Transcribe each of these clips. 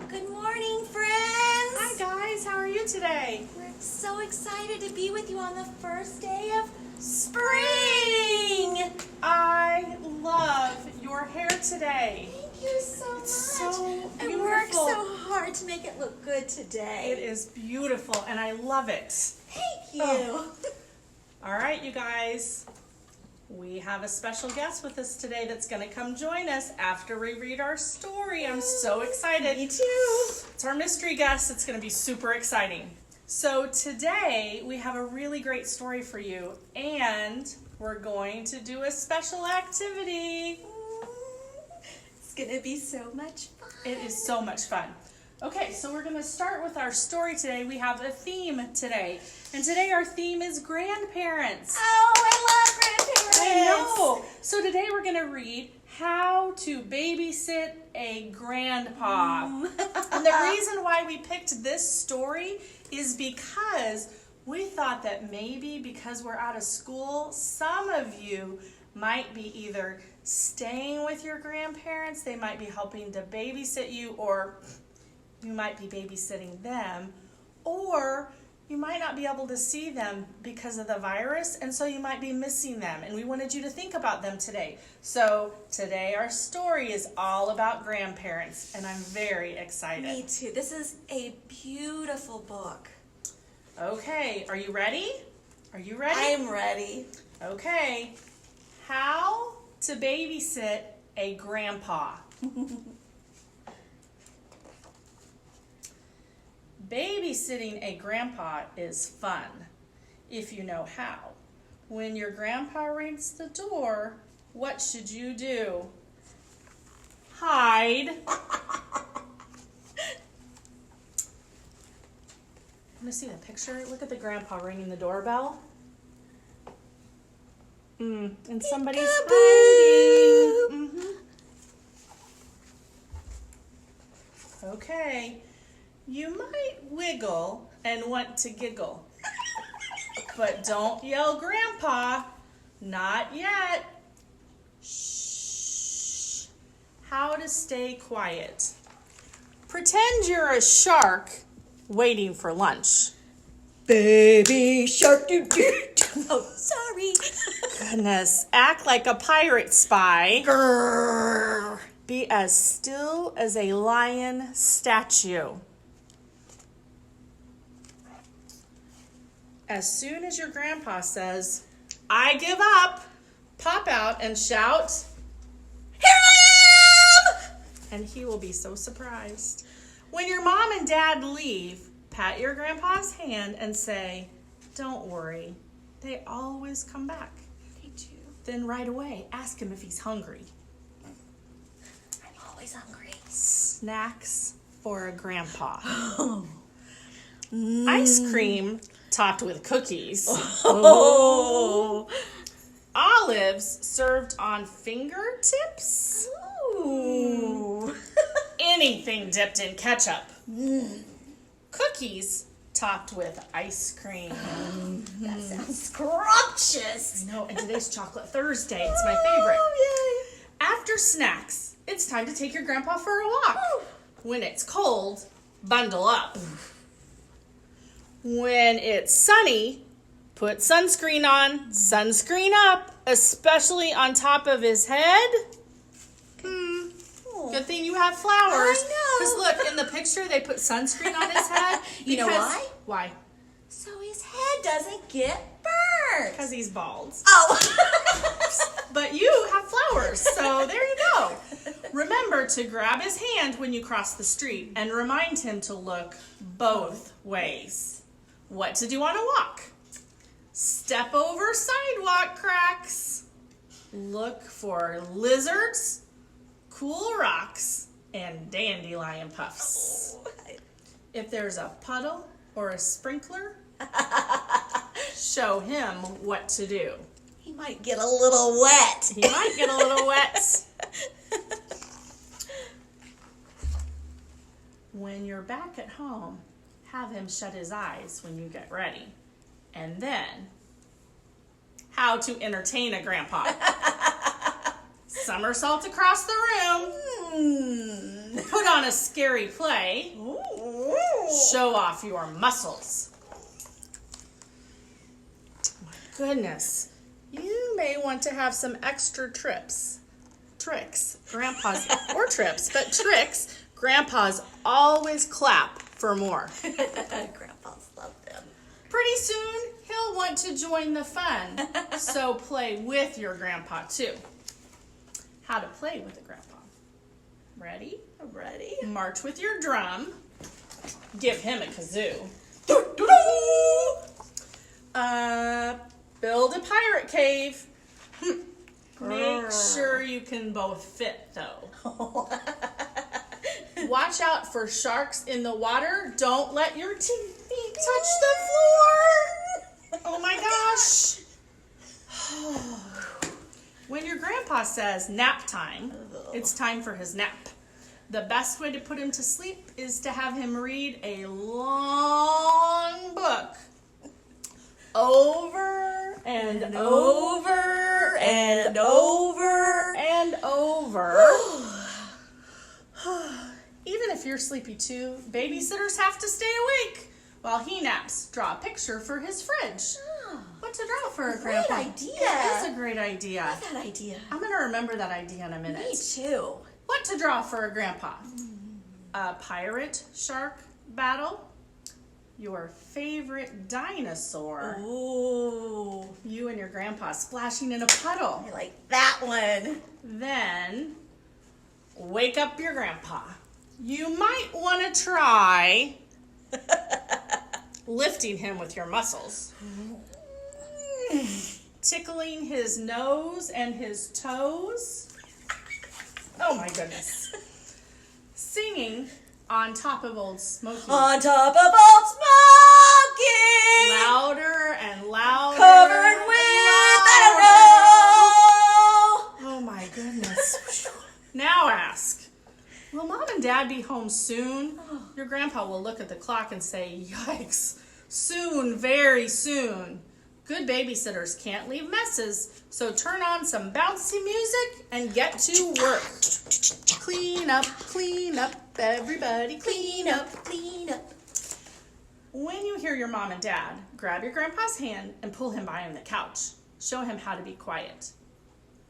Good morning, friends! Hi guys, how are you today? We're so excited to be with you on the first day of spring! I love your hair today. Thank you so much. It's so I beautiful. worked so hard to make it look good today. It is beautiful and I love it. Thank you. Oh. All right, you guys. We have a special guest with us today that's going to come join us after we read our story. I'm so excited. Me too. It's our mystery guest. It's going to be super exciting. So today we have a really great story for you, and we're going to do a special activity. It's gonna be so much fun. It is so much fun. Okay, so we're going to start with our story today. We have a theme today, and today our theme is grandparents. Oh, I love grandparents. I know. So today we're going to read How to Babysit a Grandpa. And the reason why we picked this story is because we thought that maybe because we're out of school, some of you might be either staying with your grandparents, they might be helping to babysit you, or you might be babysitting them, or you might not be able to see them because of the virus, and so you might be missing them, and we wanted you to think about them today. So today our story is all about grandparents, and I'm very excited. Me too. This is a beautiful book. Okay, are you ready? Are you ready? I'm ready. Okay. How to babysit a grandpa. Babysitting a grandpa is fun if you know how. When your grandpa rings the door, what should you do? Hide. Want to see the picture? Look at the grandpa ringing the doorbell. And somebody's hiding. Okay. You might wiggle and want to giggle. But don't yell, Grandpa. Not yet. Shh. How to stay quiet. Pretend you're a shark waiting for lunch. Baby shark doo doo. Oh, sorry. Goodness. Act like a pirate spy. Grrr. Be as still as a lion statue. As soon as your grandpa says, I give up, pop out and shout, Here I am! and he will be so surprised. When your mom and dad leave, pat your grandpa's hand and say, don't worry, they always come back. Me too. Then right away, ask him if he's hungry. I'm always hungry. Snacks for a grandpa. Ice cream topped with cookies. Oh. Olives served on fingertips. Ooh. Anything dipped in ketchup. Cookies topped with ice cream. That sounds scrumptious. I know, and today's Chocolate Thursday. It's my favorite. Oh, After snacks, it's time to take your grandpa for a walk. When it's cold, bundle up. When it's sunny, put sunscreen on, sunscreen up, especially on top of his head. Good thing you have flowers. I know. Because look, in the picture, they put sunscreen on his head. You know because- why? Why? So his head doesn't get burnt. Because he's bald. Oh. But you have flowers, so there you go. Remember to grab his hand when you cross the street and remind him to look both ways. What to do on a walk. Step over sidewalk cracks. Look for lizards, cool rocks, and dandelion puffs. If there's a puddle or a sprinkler, show him what to do. He might get a little wet. He might get a little wet. When you're back at home, have him shut his eyes when you get ready. And then, how to entertain a grandpa. Somersault across the room. put on a scary play, Ooh. show off your muscles. My goodness, you may want to have some extra tricks. Grandpa's, or trips, but tricks. Grandpa's always clap for more. Grandpas love them. Pretty soon, he'll want to join the fun, so play with your grandpa too. How to play with a grandpa. Ready? I'm ready. March with your drum. Give him a kazoo. Build a pirate cave. Make sure you can both fit though. Watch out for sharks in the water. Don't let your teeth touch the floor. Oh my gosh. When your grandpa says nap time, it's time for his nap. The best way to put him to sleep is to have him read a long book over and over and over and over. Even if you're sleepy too, babysitters have to stay awake while he naps. Draw a picture for his fridge. What to draw for a grandpa? Great idea. It is a great idea. I love that idea. I'm going to remember that idea in a minute. Me too. What to draw for a grandpa? A pirate shark battle? Your favorite dinosaur? Ooh. You and your grandpa splashing in a puddle. I like that one. Then, wake up your grandpa. You might want to try lifting him with your muscles. Tickling his nose and his toes. Oh my goodness. Singing on top of Old Smoky. On top of Old Smoky. Louder and louder. Covered with, I don't know. Oh my goodness. Now ask, will Mom and Dad be home soon? Your grandpa will look at the clock and say, yikes, soon, very soon. Good babysitters can't leave messes, so turn on some bouncy music and get to work. Clean up, everybody, clean up. Clean up. When you hear your mom and dad, grab your grandpa's hand and pull him by on the couch. Show him how to be quiet.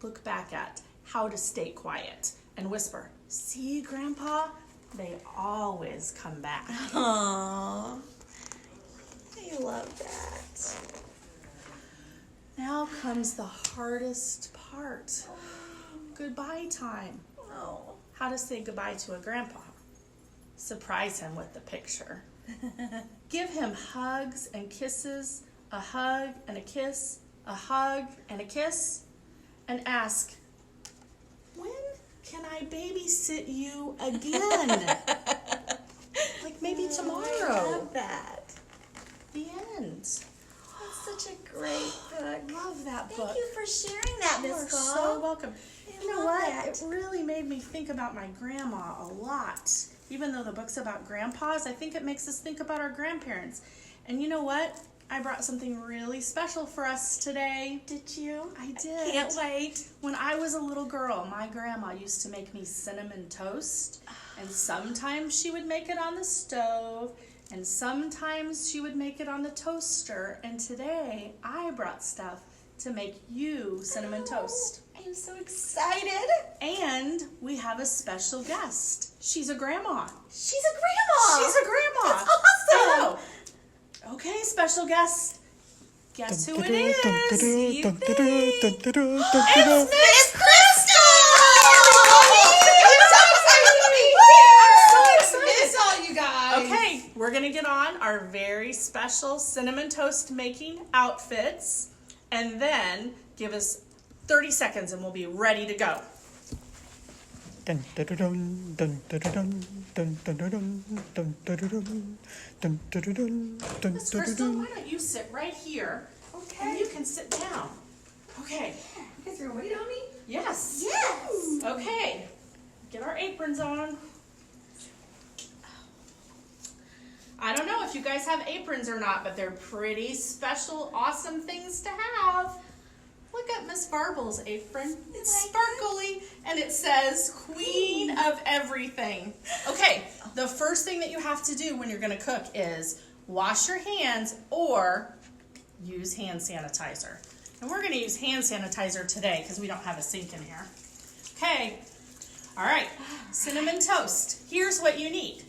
Look back at how to stay quiet and whisper, see, Grandpa? They always come back. Aww. I love that. Now comes the hardest part. Goodbye time. Oh. How to say goodbye to a grandpa. Surprise him with the picture. Give him hugs and kisses, a hug and a kiss, a hug and a kiss, and ask, when can I babysit you again? Like maybe tomorrow. I love that. The end. That's such a great book. Love that book. Thank you for sharing that, You are Miss Call. so welcome. I You know love what? that. It really made me think about my grandma a lot. Even though the book's about grandpas, I think it makes us think about our grandparents. And you know what? I brought something really special for us today. Did you? I did. Can't wait. When I was a little girl, my grandma used to make me cinnamon toast. And sometimes she would make it on the stove. And sometimes she would make it on the toaster. And today, I brought stuff to make you cinnamon toast. I'm so excited. And we have a special guest. She's a grandma. She's a grandma. She's a grandma. That's awesome. I know. Okay, special guest. Guess who it is? You think? It's Miss Crystal! I'm so excited. Miss all you guys. Okay, we're gonna get on our very special cinnamon toast making outfits, and then give us 30 seconds and we'll be ready to go. Dun dun dun dun dun dun dun dun dun dun dun dun dun Miss Crystal, why don't you sit right here, and you can sit down. Okay. You guys are gonna wait on me? Yes. Yes. Okay. Get our aprons on. I don't know if you guys have aprons or not, but they're pretty special, awesome things to have. Look look at Miss Barble's apron. It's sparkly and it says Queen of Everything. Okay, the first thing that you have to do when you're gonna cook is wash your hands or use hand sanitizer. And we're gonna use hand sanitizer today because we don't have a sink in here. Okay, all right, cinnamon toast. Here's what you need.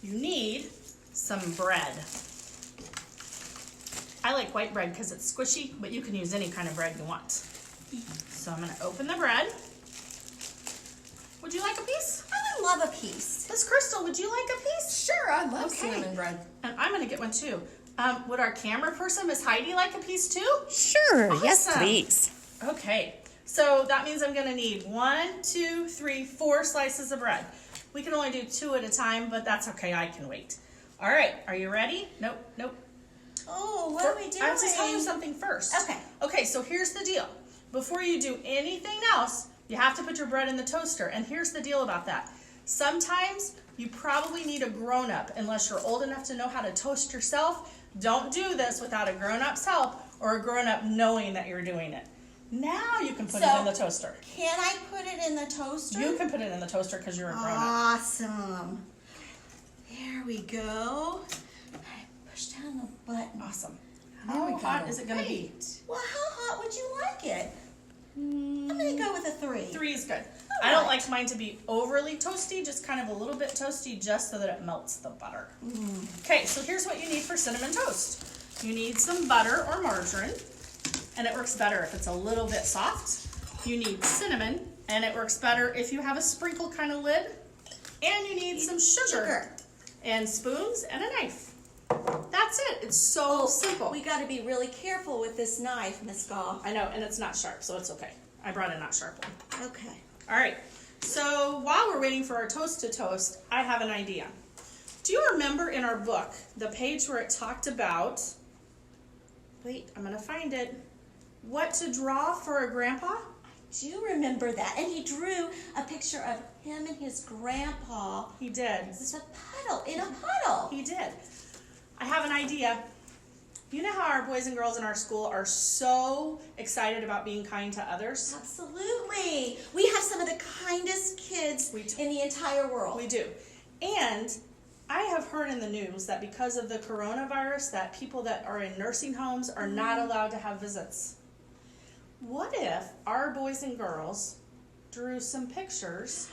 You need some bread. I like white bread because it's squishy, but you can use any kind of bread you want. So I'm gonna open the bread. Would you like a piece? I would love a piece. Miss Crystal, would you like a piece? Sure, I love Okay. cinnamon bread. And I'm gonna get one too. Would our camera person, Miss Heidi, like a piece too? Sure, yes, Awesome. please. Okay, so that means I'm gonna need 1, 2, 3, 4 slices of bread. We can only do 2 at a time, but that's okay, I can wait. All right, are you ready? Nope, nope. Oh, what are we doing? I have to tell you something first. Okay. Okay, so here's the deal. Before you do anything else, you have to put your bread in the toaster. And here's the deal about that. Sometimes you probably need a grown-up, unless you're old enough to know how to toast yourself. Don't do this without a grown-up's help or a grown-up knowing that you're doing it. Now you can put it in the toaster. Can I put it in the toaster? You can put it in the toaster because you're a grown-up. Awesome. There we go. I push down the button. Awesome. There we How go. hot is it going to be? Well, how hot would you like it? I'm gonna go with a 3. 3 is good. All I don't right. like mine to be overly toasty, just kind of a little bit toasty just so that it melts the butter. Okay, so here's what you need for cinnamon toast. You need some butter or margarine, and it works better if it's a little bit soft. You need cinnamon, and it works better if you have a sprinkle kind of lid. And you need some sugar, and spoons and a knife. That's it. It's so simple. We gotta be really careful with this knife, Miss Goff. I know, and it's not sharp, so it's okay. I brought a not sharp one. Okay. All right, so while we're waiting for our toast to toast, I have an idea. Do you remember in our book, the page where it talked about, wait, I'm gonna find it, what to draw for a grandpa? Do you remember that? And he drew a picture of him and his grandpa. He did. It's a puddle, in a puddle. He did. I have an idea. You know how our boys and girls in our school are so excited about being kind to others? Absolutely. We have some of the kindest kids We do. in the entire world. We do. And I have heard in the news that because of the coronavirus that people that are in nursing homes are not allowed to have visits. What if our boys and girls drew some pictures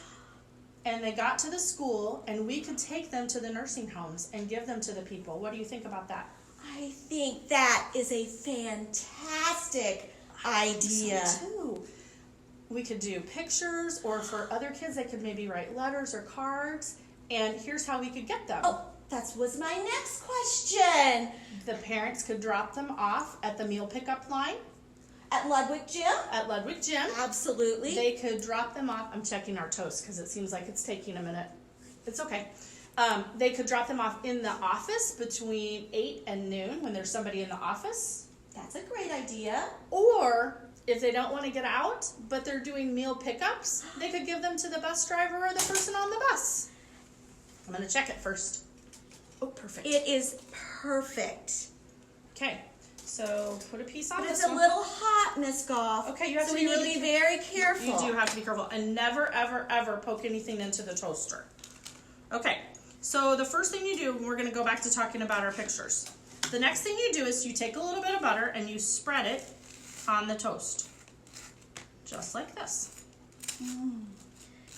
and they got to the school and we could take them to the nursing homes and give them to the people? What do you think about that? I think that is a fantastic idea. So too. We could do pictures, or for other kids they could maybe write letters or cards, and here's how we could get them. Oh, that was my next question. The parents could drop them off at the meal pickup line At Ludwig Gym? at Ludwig Gym. Absolutely. They could drop them off. I'm checking our toast because it seems like it's taking a minute. It's okay. They could drop them off in the office between 8 and noon when there's somebody in the office. That's a great idea. Or if they don't want to get out, but they're doing meal pickups, they could give them to the bus driver or the person on the bus. I'm going to check it first. Oh, perfect. It is perfect. Okay, so put a piece on But this it's a one. little hot, Miss Goff. Okay, you have so to we be need really to be very careful. You do have to be careful and never, ever, ever poke anything into the toaster. Okay, so the first thing you do, we're going to go back to talking about our pictures. The next thing you do is you take a little bit of butter and you spread it on the toast. Just like this.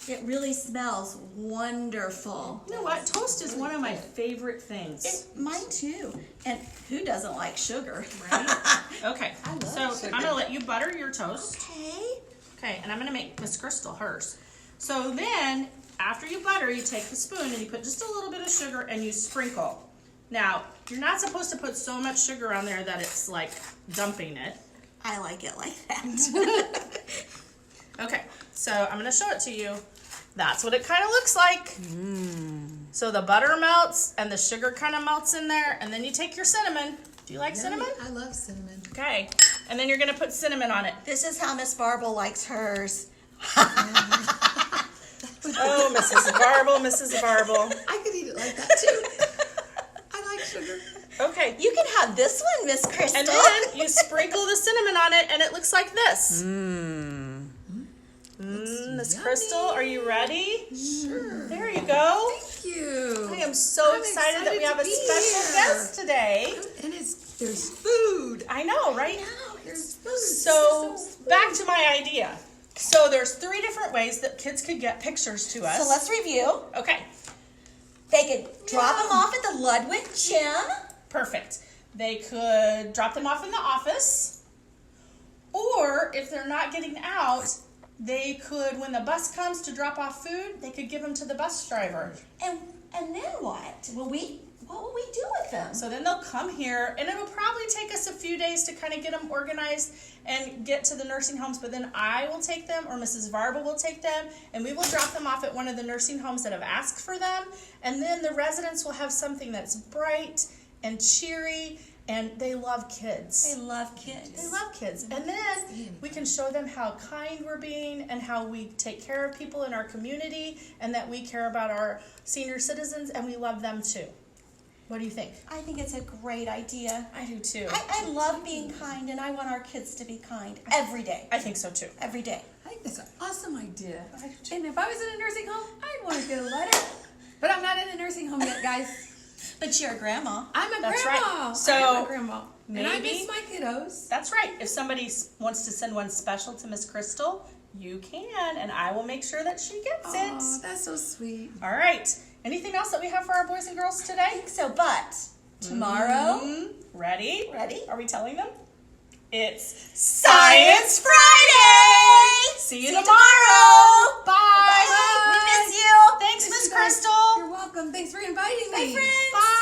It really smells wonderful. You know what? Toast is one of my favorite things. Mine too. And who doesn't like sugar? Right? Okay, I love so sugar. I'm going to let you butter your toast. Okay. Okay, and I'm going to make Miss Crystal hers. So then, after you butter, you take the spoon and you put just a little bit of sugar and you sprinkle. Now, you're not supposed to put so much sugar on there that it's like dumping it. I like it like that. Okay, so I'm going to show it to you. That's what it kind of looks like. So the butter melts and the sugar kind of melts in there, and then you take your cinnamon. Do you like cinnamon? I love cinnamon. Okay, and then you're going to put cinnamon on it. This is how Miss Barbara likes hers. Oh, Mrs. Barble, Mrs. Barble. I could eat it like that too. I like sugar. Okay. You can have this one, Miss Crystal. And then you sprinkle the cinnamon on it, and it looks like this. Miss Crystal, are you ready? Sure. There you go. Thank you. I am so I'm excited that we excited have to a be special here. guest today. And there's food. I know, right? There's food. So back to my idea. So there's 3 different ways that kids could get pictures to us. So let's review. Okay, They could drop them off at the Ludwig gym. perfect. They could drop them off in the office, or if they're not getting out, they could, when the bus comes to drop off food, they could give them to the bus driver. And then what? What will we do with them? So then they'll come here, and it'll probably take us a few days to kind of get them organized and get to the nursing homes, but then I will take them, or Mrs. Varba will take them, and we will drop them off at one of the nursing homes that have asked for them, and then the residents will have something that's bright and cheery, and they love kids. They love kids. They love kids. And then we can show them how kind we're being and how we take care of people in our community and that we care about our senior citizens and we love them too. What do you think? I think it's a great idea. I do too. I love being kind, and I want our kids to be kind every day. I think so too. Every day. I think that's an awesome idea. I do too. And if I was in a nursing home, I'd want to get a letter. But I'm not in a nursing home yet, guys. But you're a grandma. I'm a That's grandma. right. So, I'm a grandma. And I maybe- miss my kiddos. That's right. If somebody wants to send one special to Miss Crystal, you can, and I will make sure that she gets Oh, it. that's so sweet. All right. Anything else that we have for our boys and girls I today? think so, but tomorrow, Ready? Ready? Are we telling them? It's Science Friday! See you See you tomorrow. Bye. Bye. We miss you. Thanks, Miss Miss you guys. Crystal. You're welcome. Thanks for inviting me. Bye, friends. Bye.